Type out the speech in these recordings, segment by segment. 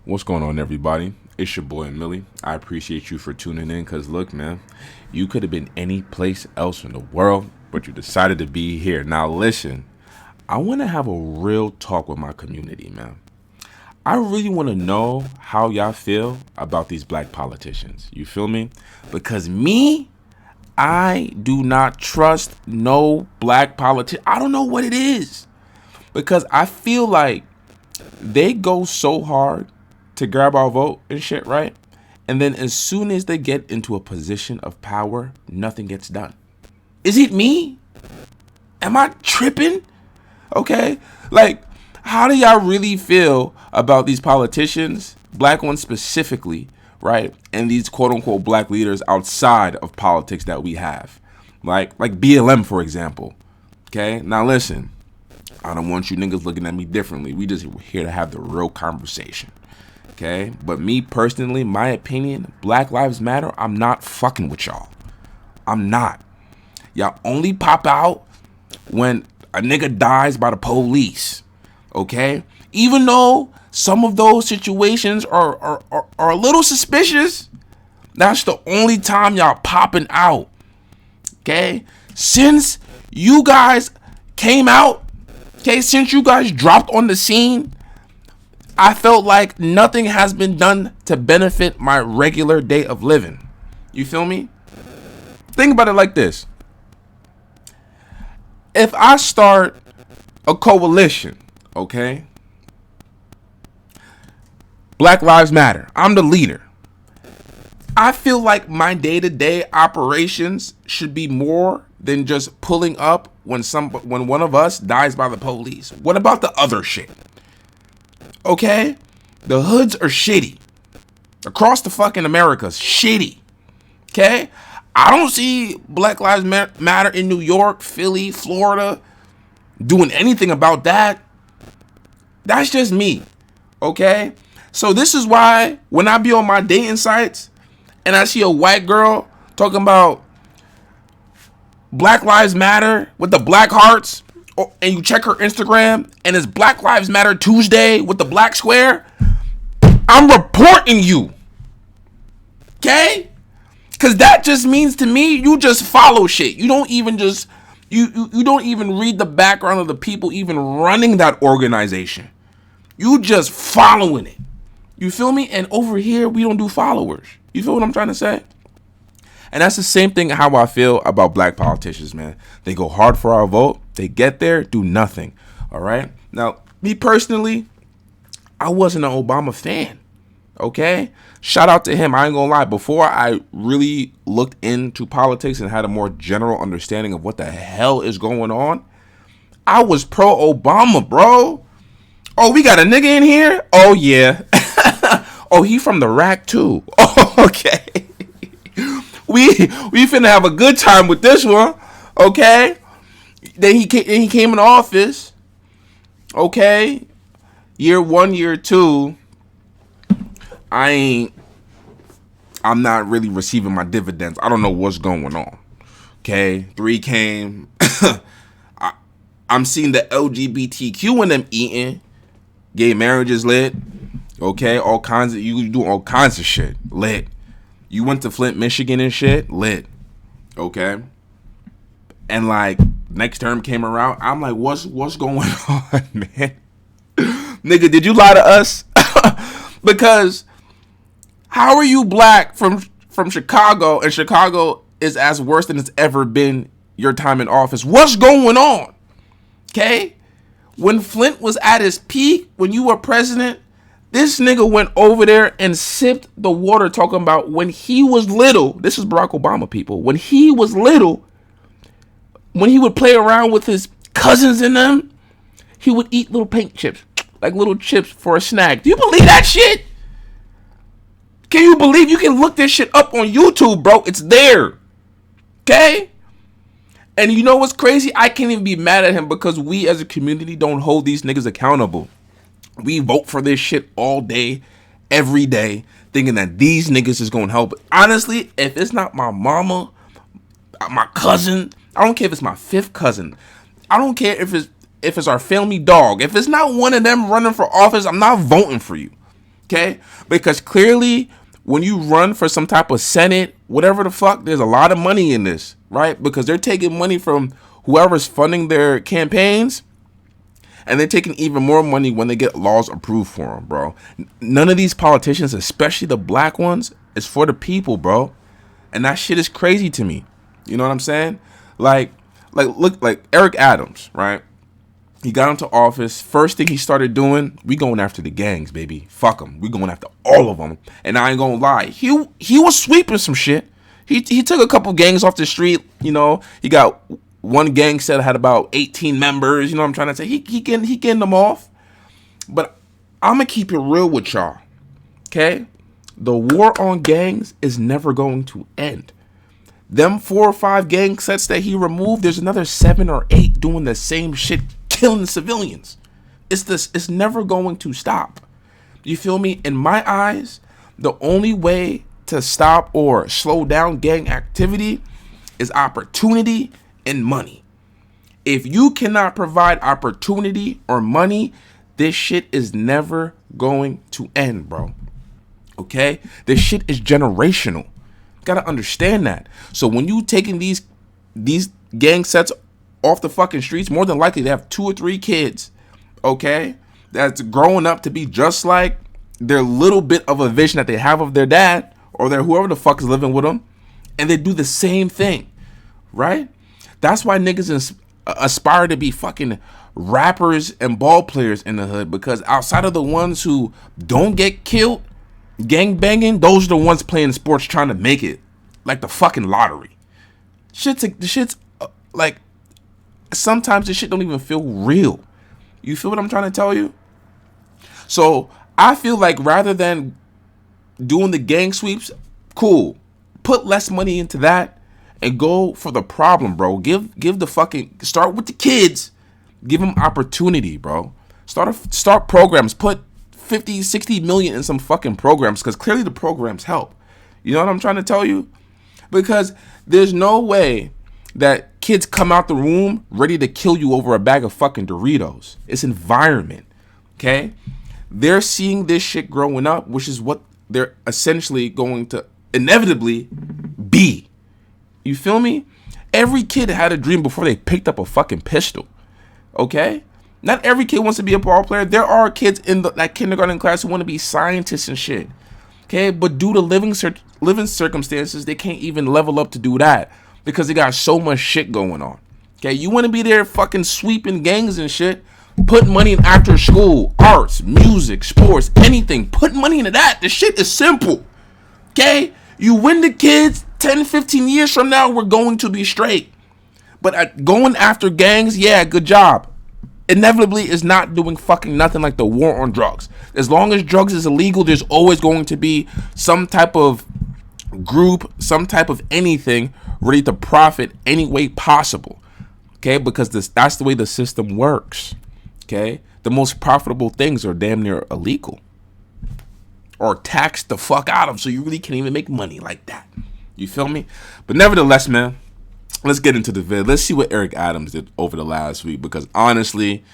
What's going on, everybody? It's your boy Millie. I appreciate you for tuning in because, look, man, you could have been any place else in the world, but you decided to be here. Now, listen, I want to have a real talk with my community, man. I really want to know how y'all feel about these black politicians. You feel me? Because I do not trust no black politician. I don't know what it is. Because I feel like they go so hard to grab our vote and shit, right? And then as soon as they get into a position of power, nothing gets done. Is it me? Am I tripping? Okay? Like, how do y'all really feel about these politicians, black ones specifically, right? And these quote unquote black leaders outside of politics that we have. Like BLM, for example. Okay? Now listen, I don't want you niggas looking at me differently. We just here to have the real conversation. Okay? But me personally, my opinion, Black Lives Matter, I'm not fucking with y'all. I'm not. Y'all only pop out when a nigga dies by the police. Okay? Even though some of those situations are a little suspicious, that's the only time y'all popping out. Okay? Since you guys came out, okay, since you guys dropped on the scene, I felt like nothing has been done to benefit my regular day of living. You feel me? Think about it like this. If I start a coalition, okay? Black Lives Matter. I'm the leader. I feel like my day-to-day operations should be more than just pulling up when one of us dies by the police. What about the other shit? Okay? The hoods are shitty. Across the fucking America's shitty. Okay? I don't see Black Lives Matter in New York, Philly, Florida doing anything about that. That's just me. Okay? So this is why when I be on my dating sites and I see a white girl talking about Black Lives Matter with the black hearts, and you check her Instagram and it's Black Lives Matter Tuesday with the black square, I'm reporting you. Okay? Because that just means to me you just follow shit. You don't even just you don't even read the background of the people even running that organization. You just following it. You feel me? And over here we don't do followers. You feel what I'm trying to say? And that's the same thing how I feel about black politicians, man. They go hard for our vote. They get there, do nothing. All right? Now, me personally, I wasn't an Obama fan. Okay? Shout out to him. I ain't gonna lie. Before I really looked into politics and had a more general understanding of what the hell is going on, I was pro-Obama, bro. Oh, we got a nigga in here? Oh, yeah. Oh, he from the rack, too. Oh, okay. We finna have a good time with this one, okay? Then he came in office, okay? Year 1, year 2, I'm not really receiving my dividends. I don't know what's going on, okay? 3 came. I'm seeing the LGBTQ in them eating. Gay marriage is lit, okay? All kinds of you do all kinds of shit lit. You went to Flint, Michigan and shit, lit. Okay? And like next term came around, I'm like, what's going on, man? Nigga, did you lie to us? Because how are you black from Chicago and Chicago is as worse than it's ever been your time in office? What's going on? Okay? When Flint was at his peak, when you were president, this nigga went over there and sipped the water talking about when he was little. This is Barack Obama, people. When he was little, when he would play around with his cousins in them, he would eat little paint chips, like little chips for a snack. Do you believe that shit? Can you believe you can look this shit up on YouTube, bro? It's there. Okay? And you know what's crazy? I can't even be mad at him because we as a community don't hold these niggas accountable. We vote for this shit all day, every day, thinking that these niggas is gonna help. Honestly, if it's not my mama, my cousin, I don't care if it's my 5th cousin. I don't care if it's our family dog. If it's not one of them running for office, I'm not voting for you. Okay? Because clearly, when you run for some type of Senate, whatever the fuck, there's a lot of money in this, right? Because they're taking money from whoever's funding their campaigns, and they're taking even more money when they get laws approved for them, bro. None of these politicians, especially the black ones, is for the people, bro. And that shit is crazy to me. You know what I'm saying? Like look, like Eric Adams, right? He got into office. First thing he started doing, we going after the gangs, baby. Fuck them. We going after all of them. And I ain't gonna lie, he was sweeping some shit. He took a couple gangs off the street. You know, he got one gang set had about 18 members. You know what I'm trying to say? He getting them off. But I'm gonna keep it real with y'all. Okay, the war on gangs is never going to end. Them 4 or 5 gang sets that he removed, there's another 7 or 8 doing the same shit, killing civilians. It's never going to stop. You feel me? In my eyes, the only way to stop or slow down gang activity is opportunity and money. If you cannot provide opportunity or money, this shit is never going to end, bro. Okay? This shit is generational. Gotta understand that. So when you taking these gang sets off the fucking streets, more than likely they have 2 or 3 kids, okay, that's growing up to be just like their little bit of a vision that they have of their dad or their whoever the fuck is living with them, and they do the same thing, right? That's why niggas aspire to be fucking rappers and ball players in the hood, because outside of the ones who don't get killed gang banging, those are the ones playing sports trying to make it, like the fucking lottery. The shit's like, sometimes this shit don't even feel real. You feel what I'm trying to tell you? So I feel like rather than doing the gang sweeps, cool, put less money into that and go for the problem, bro. Give the fucking, start with the kids, give them opportunity, bro. Start programs, put 50, 60 million in some fucking programs, because clearly the programs help. You know what I'm trying to tell you? Because there's no way that kids come out the room ready to kill you over a bag of fucking Doritos. It's environment, okay? They're seeing this shit growing up, which is what they're essentially going to inevitably be. You feel me? Every kid had a dream before they picked up a fucking pistol, okay? Not every kid wants to be a ball player. There are kids in that kindergarten class who want to be scientists and shit. Okay, but due to living circumstances, they can't even level up to do that because they got so much shit going on. Okay, you want to be there fucking sweeping gangs and shit. Put money in after school, arts, music, sports, anything. Put money into that. The shit is simple. Okay, you win the kids, 10, 15 years from now, we're going to be straight. But going after gangs, yeah, good job. Inevitably is not doing fucking nothing like the war on drugs. As long as drugs is illegal, there's always going to be some type of group, some type of anything ready to profit any way possible. Okay, because that's the way the system works. Okay, the most profitable things are damn near illegal or taxed the fuck out of, so you really can't even make money like that. You feel me? But nevertheless, man, let's get into the vid. Let's see what Eric Adams did over the last week, because honestly,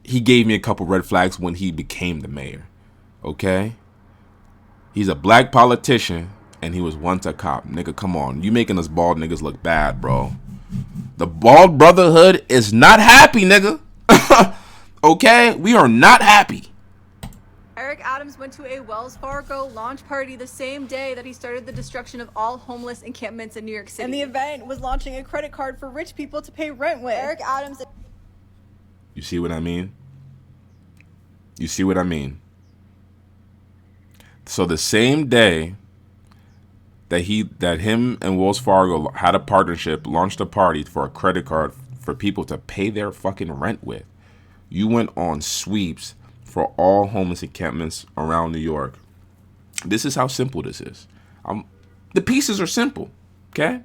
he gave me a couple red flags when he became the mayor. Okay? He's a black politician, and he was once a cop. Nigga, come on. You making us bald niggas look bad, bro. The bald brotherhood is not happy, nigga. Okay? We are not happy. Eric Adams went to a Wells Fargo launch party the same day that he started the destruction of all homeless encampments in New York City. And the event was launching a credit card for rich people to pay rent with. Eric Adams. You see what I mean? You see what I mean? So the same day that him and Wells Fargo had a partnership, launched a party for a credit card for people to pay their fucking rent with, you went on sweeps for all homeless encampments around New York. This is how simple this is. The pieces are simple, okay?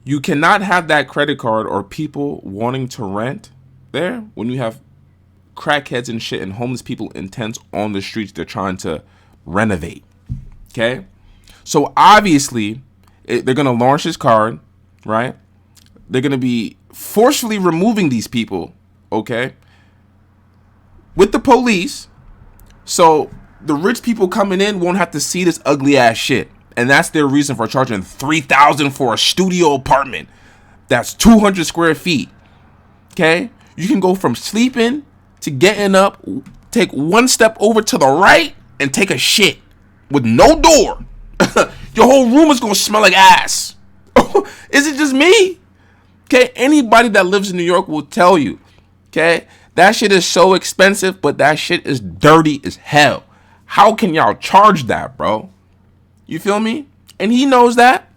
You cannot have that credit card or people wanting to rent there when you have crackheads and shit and homeless people in tents on the streets they're trying to renovate, okay? So obviously, they're going to launch this card, right? They're going to be forcefully removing these people, okay, with the police, So the rich people coming in won't have to see this ugly ass shit. And that's their reason for charging $3,000 for a studio apartment. That's 200 square feet. Okay? You can go from sleeping to getting up, take one step over to the right, and take a shit with no door. Your whole room is going to smell like ass. Is it just me? Okay? Anybody that lives in New York will tell you. Okay? That shit is so expensive, but that shit is dirty as hell. How can y'all charge that, bro? You feel me? And he knows that.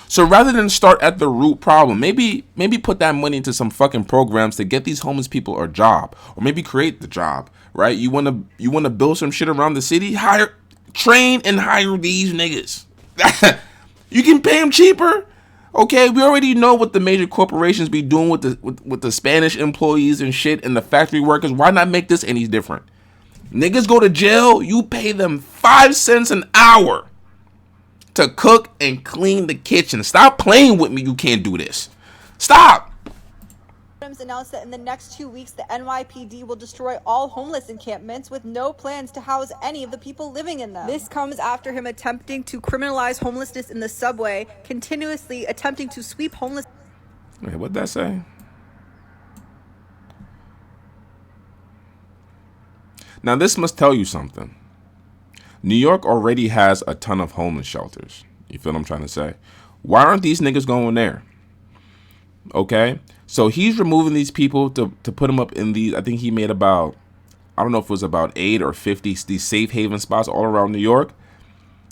So rather than start at the root problem, maybe put that money into some fucking programs to get these homeless people a job, or maybe create the job, right? You wanna build some shit around the city? Train and hire these niggas. You can pay them cheaper. Okay, we already know what the major corporations be doing with the Spanish employees and shit and the factory workers. Why not make this any different? Niggas go to jail, you pay them 5 cents an hour to cook and clean the kitchen. Stop playing with me. You can't do this. Stop. Adams announced that in the next 2 weeks, the NYPD will destroy all homeless encampments with no plans to house any of the people living in them. This comes after him attempting to criminalize homelessness in the subway, continuously attempting to sweep homeless. Wait, what'd that say? Now, this must tell you something. New York already has a ton of homeless shelters. You feel what I'm trying to say? Why aren't these niggas going there? Okay? So he's removing these people to put them up in these. I think he made about, I don't know if it was about 8 or 50, these safe haven spots all around New York.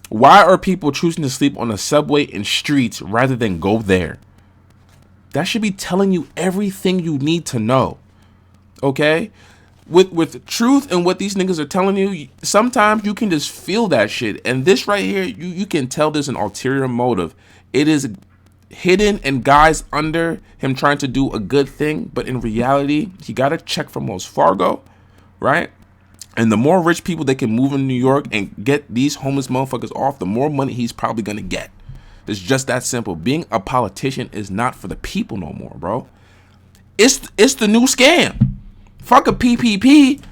Why are people choosing to sleep on the subway and streets rather than go there? That should be telling you everything you need to know. Okay? With truth and what these niggas are telling you, sometimes you can just feel that shit. And this right here, you can tell there's an ulterior motive. It is hidden and guys under him trying to do a good thing. But in reality, he got a check from Wells Fargo, right? And the more rich people they can move in New York and get these homeless motherfuckers off, the more money he's probably going to get. It's just that simple. Being a politician is not for the people no more, bro. It's the new scam. Fuck a PPP.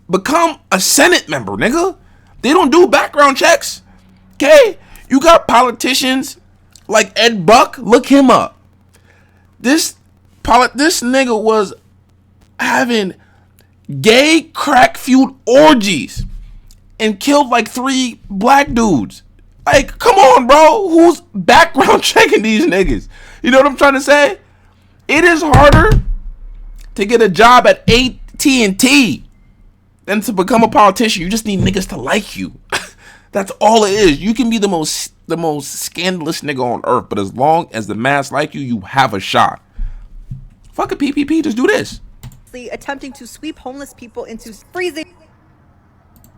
Become a Senate member, nigga. They don't do background checks. Okay? You got politicians like Ed Buck. Look him up. This nigga was having gay crack-fueled orgies and killed like 3 black dudes. Like, come on, bro. Who's background checking these niggas? You know what I'm trying to say? It is harder to get a job at AT&T than to become a politician. You just need niggas to like you. That's all it is. You can be the most scandalous nigga on earth, but as long as the mass like you, you have a shot. Fuck a PPP. Just do this. Attempting to sweep homeless people into freezing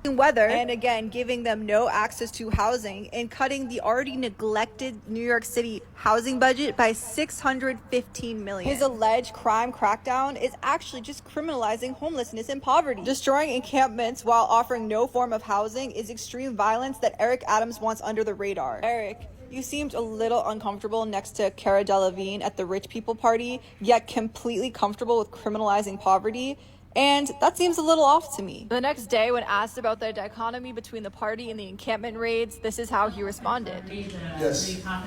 weather, and again giving them no access to housing, and cutting the already neglected New York City housing budget by $615 million. His alleged crime crackdown is actually just criminalizing homelessness and poverty. Destroying encampments while offering no form of housing is extreme violence that Eric Adams wants under the radar. Eric, you seemed a little uncomfortable next to Cara Delevingne at the Rich People Party, yet completely comfortable with criminalizing poverty. And that seems a little off to me. The next day, when asked about the dichotomy between the party and the encampment raids, this is how he responded. Yes. I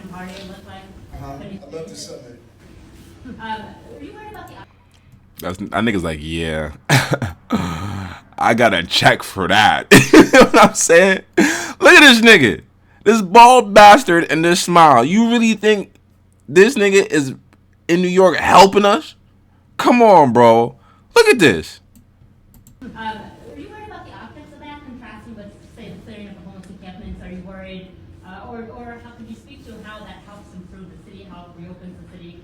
love the summit. Are you worried about the... That nigga's like, yeah. I got a check for that. You know what I'm saying? Look at this nigga. This bald bastard and this smile. You really think this nigga is in New York helping us? Come on, bro. Look at this. Are you worried about the optics of that, contrasting with, say, the clearing of the homeless encampments? Are you worried, or how could you speak to how that helps improve the city, how it reopens the city,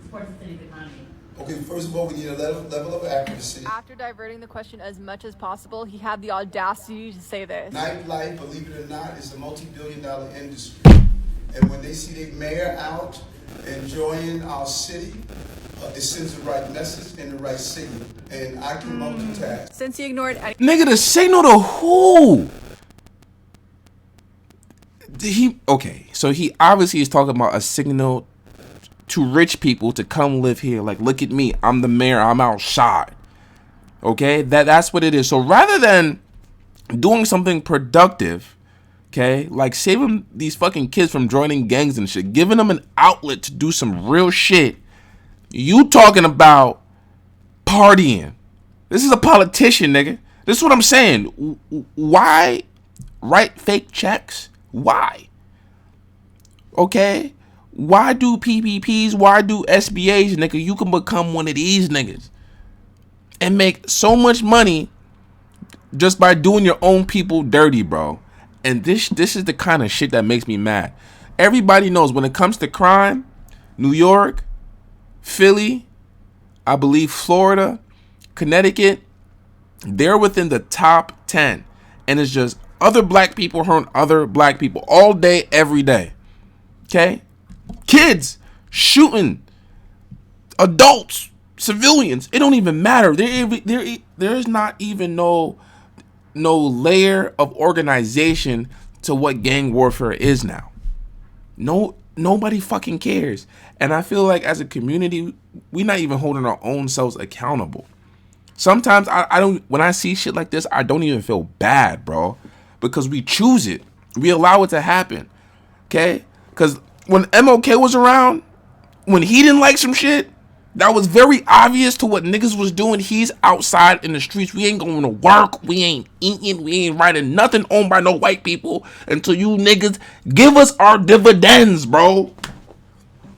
supports the city's economy? Okay, first of all, we need a level of accuracy. After diverting the question as much as possible, he had the audacity to say this. Nightlife, believe it or not, is a multi-billion-dollar industry. And when they see their mayor out enjoying our city, it sends the right message and the right signal. And I can multitask. Since he ignored any Nigga, the signal to who? So he obviously is talking about a signal to rich people to come live here. Like, look at me. I'm the mayor. I'm outside. Okay? That's what it is. So rather than doing something productive, okay, like saving these fucking kids from joining gangs and shit, giving them an outlet to do some real shit, you talking about partying. This is a politician, nigga. This is what I'm saying. Why write fake checks? Why? Okay? Why do PPPs? Why do SBAs, nigga? You can become one of these niggas and make so much money just by doing your own people dirty, bro. And this is the kind of shit that makes me mad. Everybody knows when it comes to crime, New York, Philly, I believe Florida, Connecticut, they're within the top 10. And it's just other black people hurting other black people all day, every day. Okay? Kids shooting adults, civilians. It don't even matter. There is not even no layer of organization to what gang warfare is now. Nobody fucking cares. And I feel like as a community, we're not even holding our own selves accountable. Sometimes I don't, when I see shit like this, I don't even feel bad, bro, because we choose it. We allow it to happen. Okay? Because when MLK was around, when he didn't like some shit, that was very obvious to what niggas was doing. He's outside in the streets. We ain't going to work. We ain't eating. We ain't writing nothing owned by no white people until you niggas give us our dividends, bro.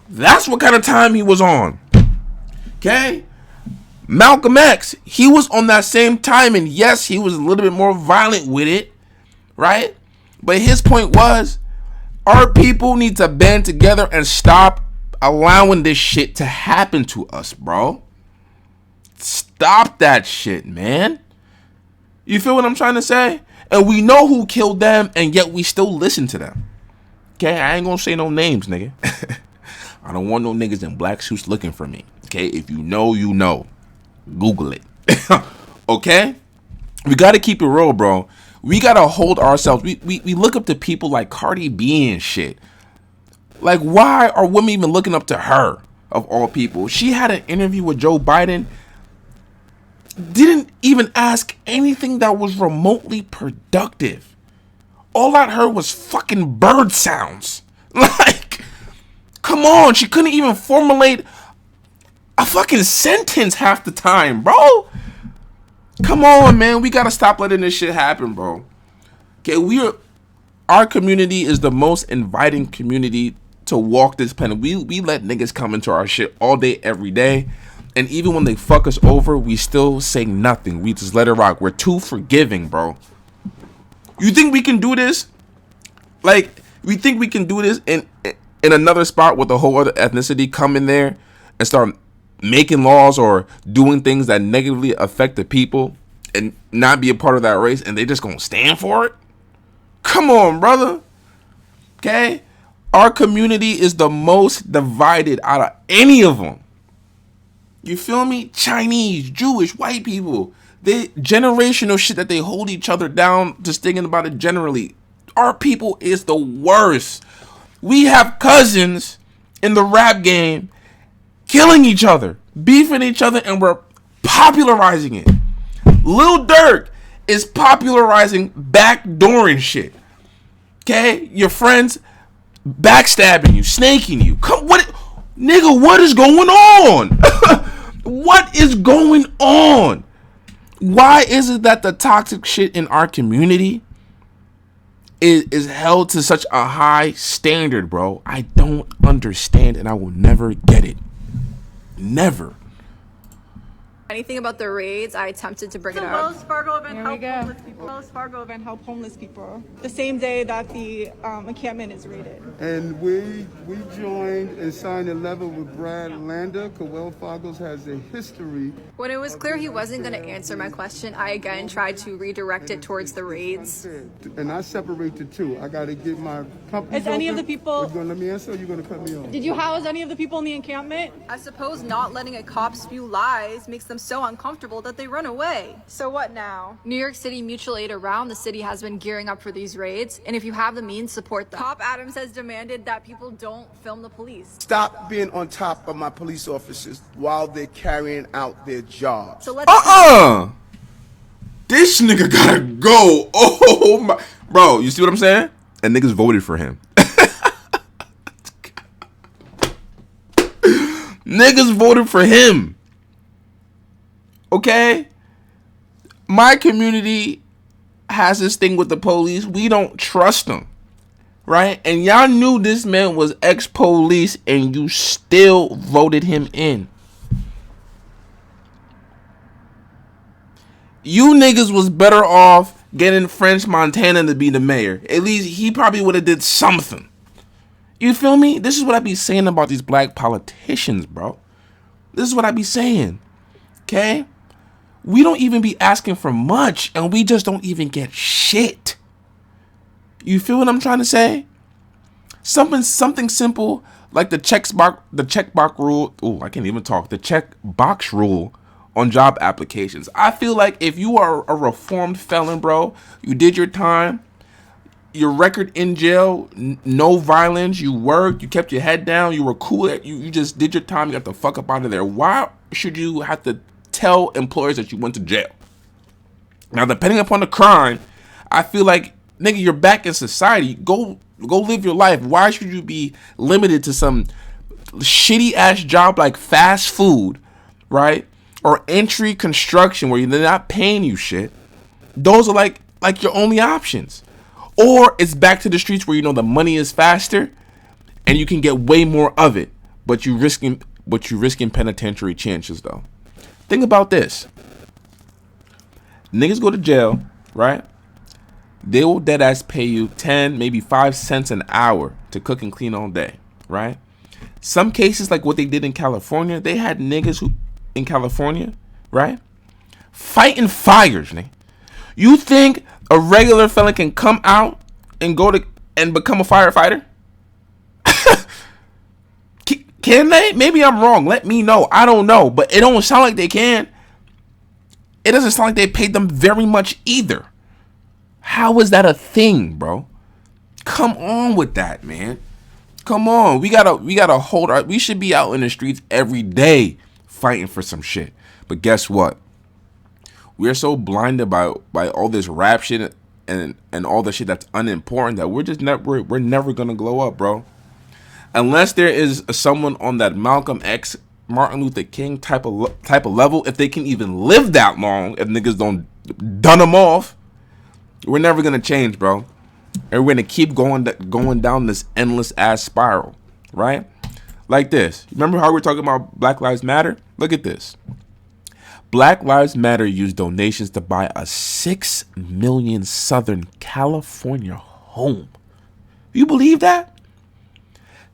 That's what kind of time he was on. Okay? Malcolm X, he was on that same time, and yes, he was a little bit more violent with it, right? But his point was, our people need to band together and stop allowing this shit to happen to us, bro. Stop that shit, man. You feel what I'm trying to say? And we know who killed them, and yet we still listen to them. Okay, I ain't gonna say no names, nigga. I don't want no niggas in black suits looking for me. Okay, if you know, you know. Google it. Okay? We gotta keep it real, bro. We gotta hold ourselves. We look up to people like Cardi B and shit. Like, why are women even looking up to her, of all people? She had an interview with Joe Biden. Didn't even ask anything that was remotely productive. All I heard was fucking bird sounds. Like, come on. She couldn't even formulate a fucking sentence half the time, bro. Come on, man. We gotta stop letting this shit happen, bro. Okay, our community is the most inviting community to walk this planet. We let niggas come into our shit all day, every day. And even when they fuck us over, we still say nothing. We just let it rock. We're too forgiving, bro. You think we can do this? Like, we think we can do this in another spot with a whole other ethnicity come in there and start making laws or doing things that negatively affect the people and not be a part of that race, and they just gonna stand for it? Come on, brother. Okay? Our community is the most divided out of any of them. You feel me? Chinese, Jewish, white people. They generational shit that they hold each other down, just thinking about it generally. Our people is the worst. We have cousins in the rap game killing each other, beefing each other, and we're popularizing it. Lil Durk is popularizing backdooring shit. Okay? Your friends backstabbing you, snaking you. Nigga, what is going on? What is going on? Why is it that the toxic shit in our community is held to such a high standard, bro? I don't understand, and I will never get it. Never. Anything about the raids, I attempted to bring it up. Wells Fargo event Here we help go. homeless people. Wells Fargo event help homeless people. The same day that the encampment is raided. And we joined and signed a letter with Brad Lander, because Wells Fargo has a history. When it was clear he wasn't going to answer my question, I again tried to redirect it towards the raids. And I separate the two. I got to get my company. Is any of the people- Are you going to let me answer, or are you going to cut me off? Did you house any of the people in the encampment? I suppose not letting a cop spew lies makes them so uncomfortable that they run away. So what now? New York City mutual aid around the city has been gearing up for these raids, and if you have the means, support them. Cop Adams has demanded that people don't film the police. Stop being on top of my police officers while they're carrying out their jobs. So let's This nigga gotta go. Oh my, bro, you see what I'm saying? And niggas voted for him. Niggas voted for him. Okay? My community has this thing with the police. We don't trust them. Right? And y'all knew this man was ex-police and you still voted him in. You niggas was better off getting French Montana to be the mayor. At least he probably would have did something. You feel me? This is what I be saying about these black politicians, bro. This is what I be saying. Okay? We don't even be asking for much, and we just don't even get shit. You feel what I'm trying to say? Something simple like the checkbox rule. Oh, I can't even talk. The checkbox rule on job applications. I feel like if you are a reformed felon, bro, you did your time. Your record in jail, no violence, you worked, you kept your head down, you were cool, you just did your time, you got the fuck up out of there. Why should you have to tell employers that you went to jail? Now, depending upon the crime, I feel like, nigga, you're back in society. Go live your life. Why should you be limited to some shitty ass job like fast food, right? Or entry construction where they're not paying you shit. Those are like your only options. Or it's back to the streets where you know the money is faster and you can get way more of it, but you risking penitentiary chances though. Think about this. Niggas go to jail, right? They will deadass pay you 10, maybe 5 cents an hour to cook and clean all day, right? Some cases like what they did in California, they had niggas who in California, right? Fighting fires, nigga. You think a regular felon can come out and become a firefighter? Can they? Maybe I'm wrong. Let me know. I don't know. But it don't sound like they can. It doesn't sound like they paid them very much either. How is that a thing, bro? Come on with that, man. Come on. We gotta hold our. We should be out in the streets every day fighting for some shit. But guess what? We're so blinded by all this rap shit and all the shit that's unimportant that we're never gonna glow up, bro. Unless there is someone on that Malcolm X, Martin Luther King type of level, if they can even live that long, if niggas don't done them off, we're never gonna change, bro. And we're gonna keep going down this endless ass spiral, right? Like this. Remember how we're talking about Black Lives Matter? Look at this. Black Lives Matter used donations to buy a 6 million Southern California home. You believe that?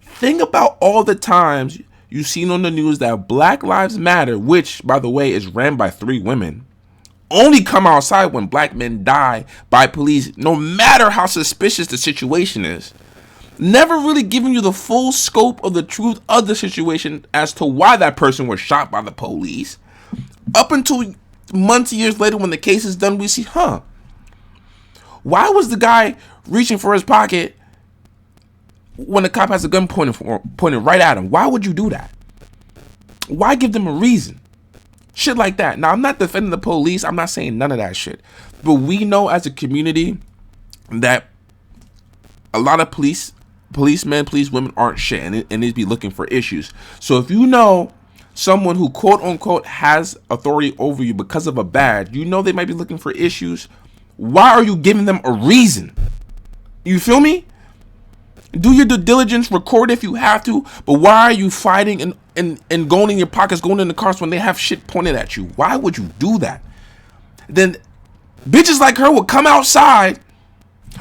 Think about all the times you've seen on the news that Black Lives Matter, which, by the way, is ran by 3 women, only come outside when black men die by police, no matter how suspicious the situation is. Never really giving you the full scope of the truth of the situation as to why that person was shot by the police. Up until months, years later, when the case is done, we see, why was the guy reaching for his pocket when the cop has a gun pointed right at him? Why would you do that? Why give them a reason? Shit like that. Now, I'm not defending the police. I'm not saying none of that shit. But we know as a community that a lot of policemen, policewomen aren't shit and they be looking for issues. So if you know someone who quote unquote has authority over you because of a badge, you know they might be looking for issues. Why are you giving them a reason? You feel me? Do your due diligence, record if you have to, but why are you fighting and going in your pockets, going in the cars when they have shit pointed at you? Why would you do that? Then bitches like her will come outside.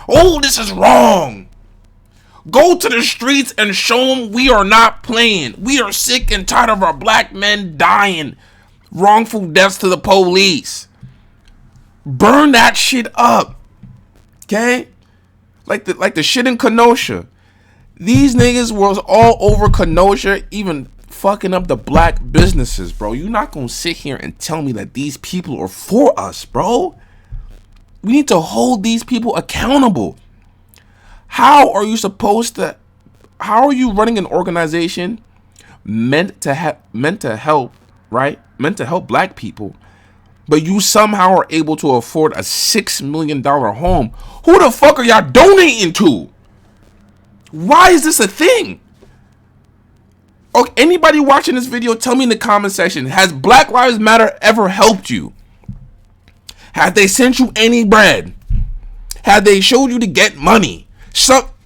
Oh, this is wrong. Go to the streets and show them we are not playing. We are sick and tired of our black men dying. Wrongful deaths to the police. Burn that shit up. Okay? Like the shit in Kenosha. These niggas was all over Kenosha, even fucking up the black businesses, bro. You're not gonna sit here and tell me that these people are for us, bro. We need to hold these people accountable. How are you running an organization meant to help, right? Meant to help black people, but you somehow are able to afford a $6 million home. Who the fuck are y'all donating to? Why is this a thing? Okay, anybody watching this video, tell me in the comment section, has Black Lives Matter ever helped you? Have they sent you any bread? Have they showed you to get money?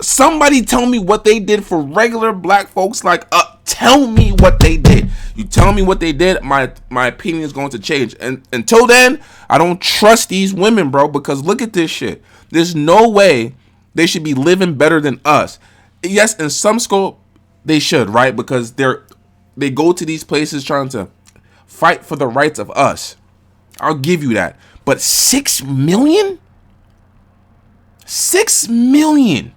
Somebody tell me what they did for regular black folks like tell me what they did. You tell me what they did, my opinion is going to change. And until then, I don't trust these women, bro, because look at this shit. There's no way they should be living better than us. Yes, in some scope, they should, right? Because they go to these places trying to fight for the rights of us. I'll give you that. But 6 million? 6 million.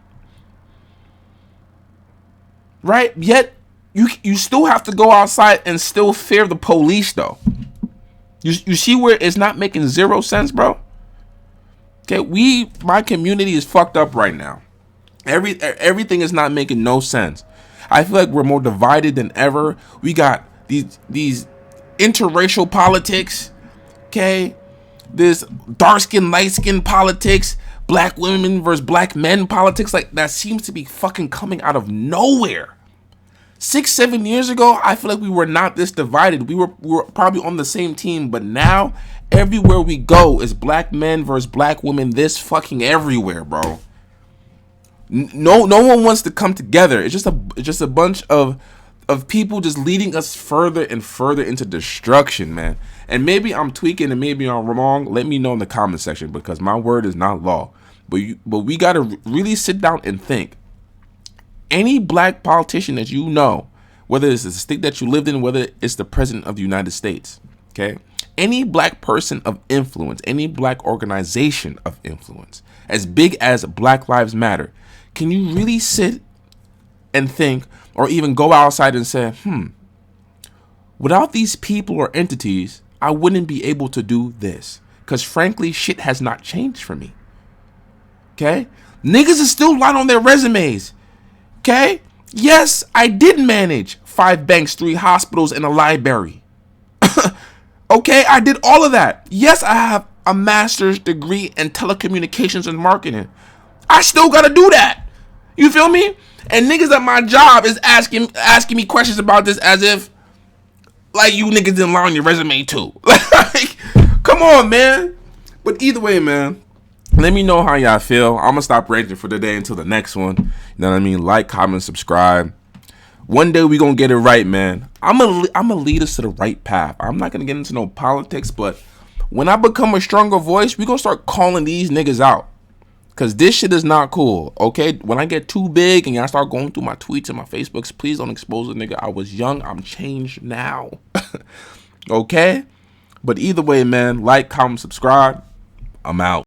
Right? Yet you still have to go outside and still fear the police, though. You see where it's not making zero sense, bro? Okay, my community is fucked up right now. Everything is not making no sense. I feel like we're more divided than ever. We got these interracial politics, okay? This dark skin, light skin politics, black women versus black men politics, like that seems to be fucking coming out of nowhere. 6-7 years ago, I feel like we were not this divided. We were probably on the same team, but now everywhere we go is black men versus black women. This fucking everywhere, bro. No one wants to come together. It's just a bunch of people just leading us further and further into destruction, man. And maybe I'm tweaking and maybe I'm wrong. Let me know in the comment section, because my word is not law. But we got to really sit down and think. Any black politician that you know, whether it's the state that you lived in, whether it's the president of the United States, okay? Any black person of influence, any black organization of influence, as big as Black Lives Matter, can you really sit and think, or even go outside and say, without these people or entities, I wouldn't be able to do this. Because frankly, shit has not changed for me. Okay? Niggas is still lying on their resumes. Okay? Yes, I did manage 5 banks, 3 hospitals, and a library. Okay? I did all of that. Yes, I have a master's degree in telecommunications and marketing. I still gotta do that. You feel me? And niggas at my job is asking me questions about this as if, like, you niggas didn't lie on your resume too. Like, come on, man. But either way, man, let me know how y'all feel. I'm gonna stop ranting for the day until the next one. You know what I mean? Like, comment, subscribe. One day we gonna get it right, man. I'm gonna lead us to the right path. I'm not gonna get into no politics, but when I become a stronger voice, we gonna start calling these niggas out. Because this shit is not cool, okay? When I get too big and y'all start going through my tweets and my Facebooks, please don't expose a nigga. I was young. I'm changed now. Okay? But either way, man, like, comment, subscribe. I'm out.